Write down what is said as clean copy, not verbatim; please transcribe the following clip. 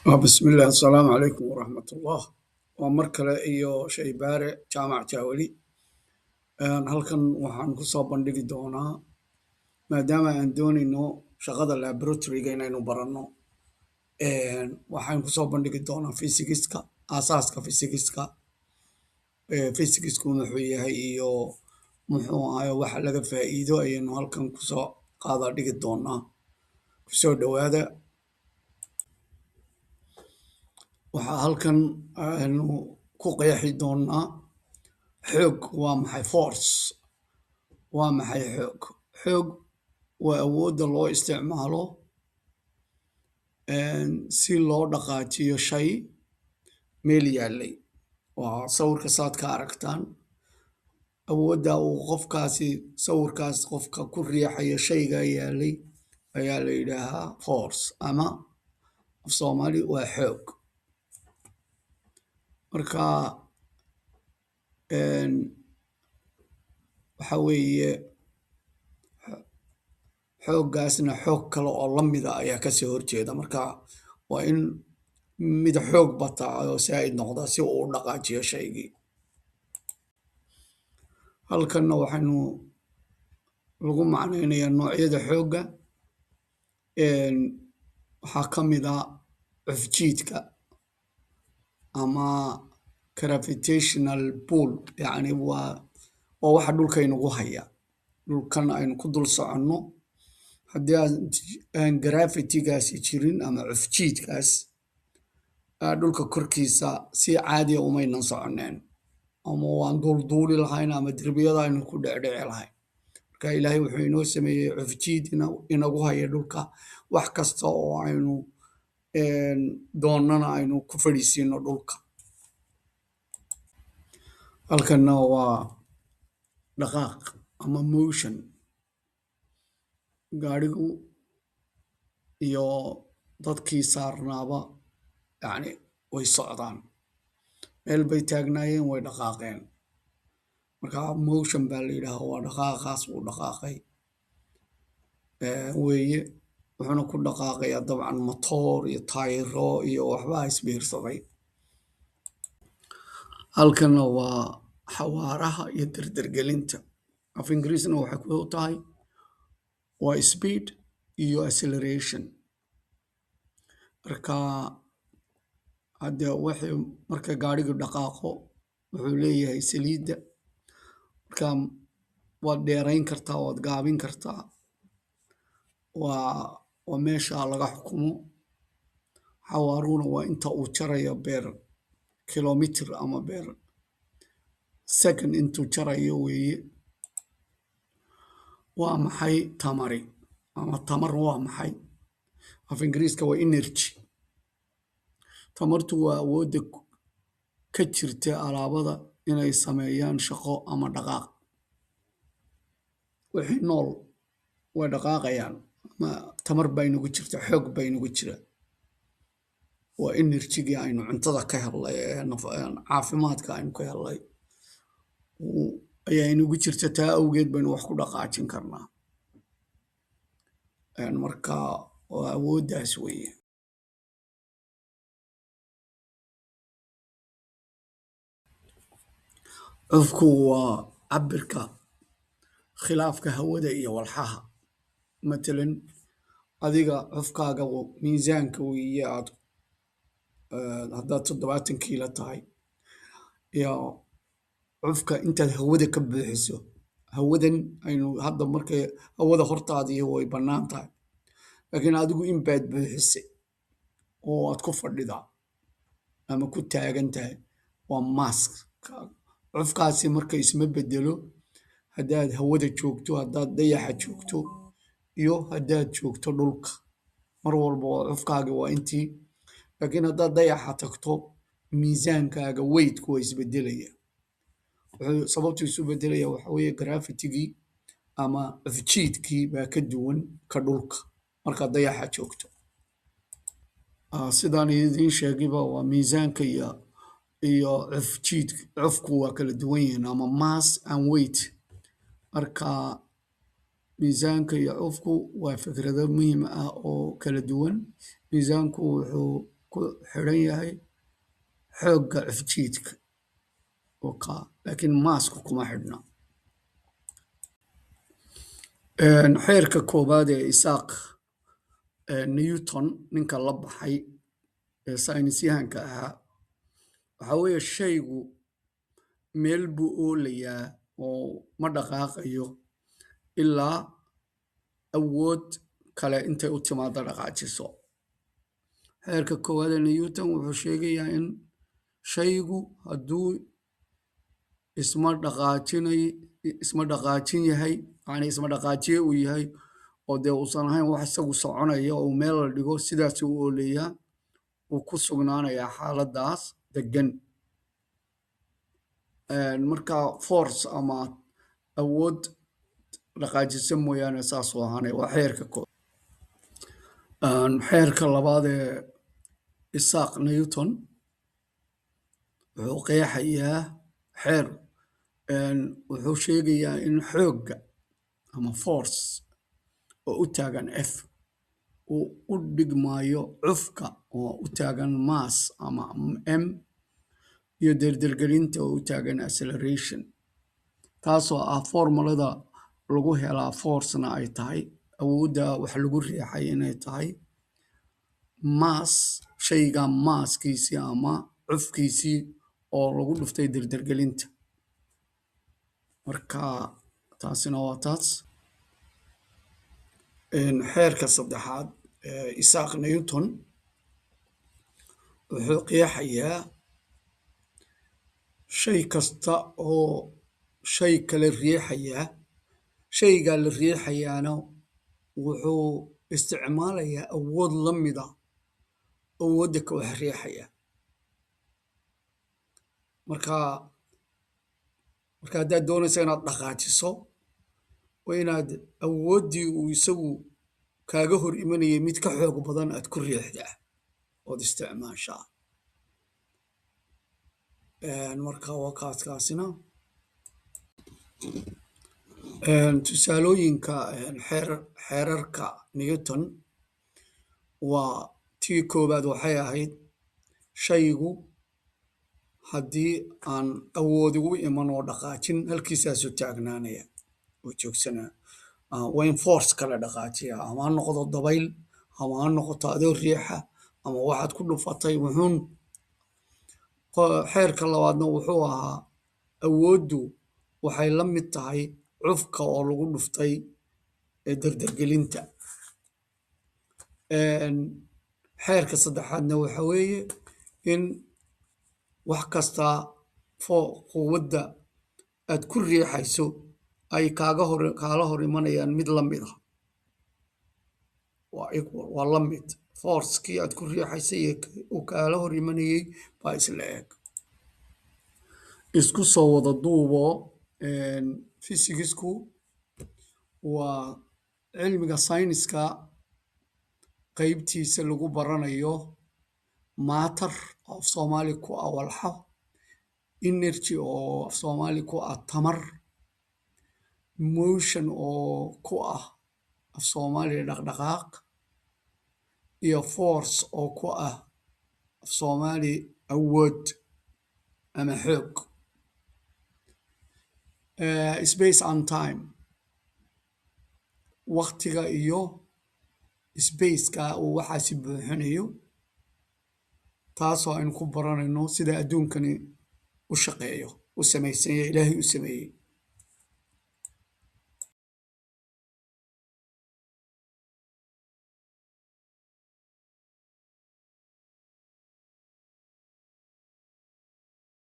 بسم الله السلام عليكم ورحمة الله ومركلة إيو شي بارع جامع جاولي halkan waxaan ku soo bandhigi doonaa maadaama aan doonayno shaqada laboratoryga inaynu baranno waxaan ku soo bandhigi doonaa physics-ka aasaaska physics-ka physics-ku muxuu yahay iyo muxuu ahayo waxa laga faa'iido ayaynu halkan kusoo qaada dhigi doonaa kusoo dhowaada waxaa halkan aanu ku qeexi doonaa xoog waa maxay force waa maxay xoog waa awoodda loo isticmaalo si loo dhaqaajiyo shay meel yaallay waa sawirka saad ka aragtaan awoodda uu qofkaasi sawirkaas qofka ku riixayo shayga yaallay ayaa la yidhaahaa force ama af soomaali waa xoog marka waxa weeye xooggaasna xoog kale oo la mida ayaa kasoo horjeeda marka waa in mid xoog bataa oo saa'id noqda si uu u dhaqaajiyo shaygii halkanna waxaynu lagu macnaynayaa noocyada xoogga waxaa ka mid ah cufjiidka ama gravitational pull yacni waa waxa dhulkaynagu haya dhulkan aynu ku dul soconno haddii aan gravitigaasi jirin ama cufjiidkaas dhulka korkiisa si caadiya umaynan soconeen ama waan duulduuli lahayn ama derbiyada aynu ku dhecdheci lahayn marka ilaahay wuxuu inoo sameeyey cufjiid inagu haya dhulka wax kasta oo aynu doonnana aynu ku fadhiisiino dhulka halkanna waa dhaqaaq ama motion gaadhigu iyo dadkii saarnaaba yacni way socdaan meel bay taagnaayeen way dhaqaaqeen marka motion baa la yidhaaha waa dhaqaaqaas uu dhaqaaqay weeye wuxuuna ku dhaqaaqayaa dabcan matoor iyo taayiro iyo waxbaa isbiirsaday halkanna waa xawaaraha iyo dardargelinta af ingiriisna waxay ku tahay waa speed iyo acceleration marka hadde marka gaadhigu dhaqaaqo wuxuu leeyahay saliidda marka waad dheerayn kartaa waad gaabin kartaa waa meesha laga xukumo xawaaruhuna waa inta uu jarayo beer kilomitr ama beer second intuu jarayo weeye waa maxay tamari ama tamar waa maxay af ingiriiska waa energy tamartu waa awoodda ka jirta alaabada inay sameeyaan shaqo ama dhaqaaq wixii nool way dhaqaaqayaan ama tamar baa inagu jirta xoog baa inagu jira waa enerjigii aynu cuntada ka helnay caafimaadka aynu ka helnay ayaa inagu jirta taa awgeed baynu wax ku dhaqaajin karnaa marka waa awooddaas weeye cufku waa cabirka khilaafka hawada iyo walxaha matalan adiga cufkaaga miisaanka weeye aad haddaad 70 kiilo tahay iyo cufka intaad hawada ka buuxiso hawadan aynu hadda markay hawada hortaadiyo way bannaan tahay laakiin adigu in baad buuxisay oo aad ku fadhidaa ama ku taagan tahay waa mask cufkaasi marka isma bedelo haddaad hawada joogto haddaad dayaxa joogto iyo haddaad joogto dhulka mar walba cufkaaga waa intii laakiin haddaad dayaxa tagto miisaankaaga weightku waa isbedelaya sababtu isu bedelaya waxa weeye gravitigii ama cufjiidkii baa ka duwan ka dhulka markaad dayaxa joogto sidaan idiin sheegiba waa miisaanka iyo cufku waa kala duwan yihiin ama mass and weight marka miisaanka iyo cufku waa fikrado muhiim ah oo kala duwan miisaanku wuxuu ku xidhan yahay xoogga cufjiidka laakiin maaska kuma xidhna. xeerka koowaad ee isaaq newton ninka la baxay ee saynisyahanka ahaa waxaa weeye shaygu meel buu oolayaa oo ma dhaqaaqayo ilaa awood kale intay u timaado dhaqaajiso. xeerka koowaad ee newton wuxuu sheegayaa in shaygu hadduu isma dhaqaajin yahay yani isma dhaqaajiye uu yahay oo dee uusan ahayn wax isagu soconaya oo meel la dhigo sidaas u ooleyaa uu ku sugnaanayaa xaaladaas degan. marka force ama awood dhaqaajisa mooyaane saasuu ahaanay. waa xeerka xeerka labaad ee isaaq newton wuxuu qeexayaa wuxuu sheegayaa in xoogga ama force oo u taagan f uu u dhigmaayo cufka oo u taagan mass ama m iyo derdergelinta oo u taagan acceleration, taasoo ah formulada lagu helaa forcena ay tahay awoodda wax lagu riixay inay tahay mass shayga maaskiisii ama cufkiisii oo lagu dhuftay derdergelinta. marka taasina waa taas. xeerka saddexaad isaaq newton wuxuu qeexayaa shay kasta oo shay kale riixayaa shaygaa la riixayaana wuxuu isticmaalayaa awood la mida awoodda ka wax riixaya. marka haddaad doonaysa inaad dhaqaajiso waa inaad awooddii uu isagu kaaga hor imanayay mid ka xoog badan aad ku riixdaa ood isticmaashaa. marka wakaadkaasina tusaalooyinka xeerarka newton waa tii koowaad waxay ahayd shaygu haddii aan awoodi u iman oo dhaqaajin halkiisaasu taagnaanaya oo joogsanaa. waa in force kale dhaqaajiya ama ha noqdo dabayl ama ha noqoto adoo riixa ama waxaad ku dhufatay wuxuun. xeerka labaadna wuxuu ahaa awooddu waxay la mid tahay cufka oo lagu dhuftay derdergelinta. xeerka saddexaadna waxa weeye in wax kastaa quwadda aad ku riixayso ay kaala hor imanayaan mid la mid ah, waa la mid forcekii aad ku riixaysay uu kaala hor imanayay baa isla eg. isku soo wada duubo fysicsku waa cilmiga sayniska qaybtiisa lagu baranayo matter oo af soomaali ku ah walxo, energy oo af soomaali ku ah tamar, motion oo ku ah af soomaali dhaqdhaqaaq, iyo force oo ku ah af soomaali awood ama xoog. space and time waktiga iyo spaceka uu waxaasi buuxinayo, taasoo aynu ku baranayno sida adduunkani u shaqeeyo u samaysanya ilaahay u sameeyey.